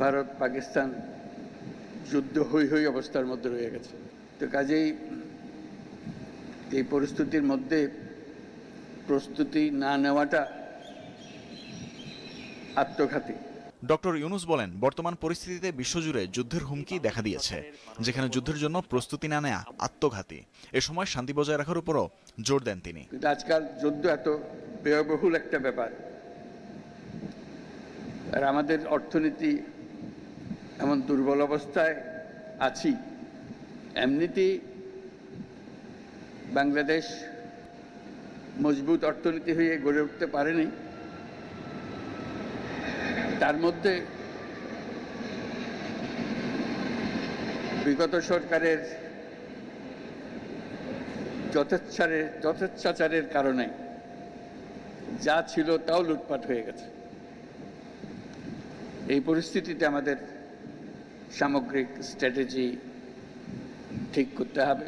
ভারত পাকিস্তান যুদ্ধ হই হই অবস্থার মধ্যে রয়ে গেছে। তো কাজেই এই পরিস্থিতির মধ্যে প্রস্তুতি না নেওয়াটা আত্মঘাতী। ডক্টর ইউনুস বলেন, বর্তমান পরিস্থিতিতে বিশ্বজুড়ে যুদ্ধের হুমকি দেখা দিয়েছে, যেখানে যুদ্ধের জন্য প্রস্তুতি না নেওয়া আত্মঘাতী। এ সময় শান্তি বজায় রাখার উপরও জোর দেন তিনি। কিন্তু আজকাল যুদ্ধ এত ব্যয়বহুল একটা ব্যাপার, আর আমাদের অর্থনীতি এমন দুর্বল অবস্থায় আছি, এমনিতেই বাংলাদেশ মজবুত অর্থনীতি হয়ে গড়ে উঠতে পারেনি। তার মধ্যে বিগত সরকারের যথেচ্ছাচারের কারণে যা ছিল তাও লুটপাট হয়ে গেছে। এই পরিস্থিতিতে আমাদের সামগ্রিক স্ট্র্যাটেজি ঠিক করতে হবে।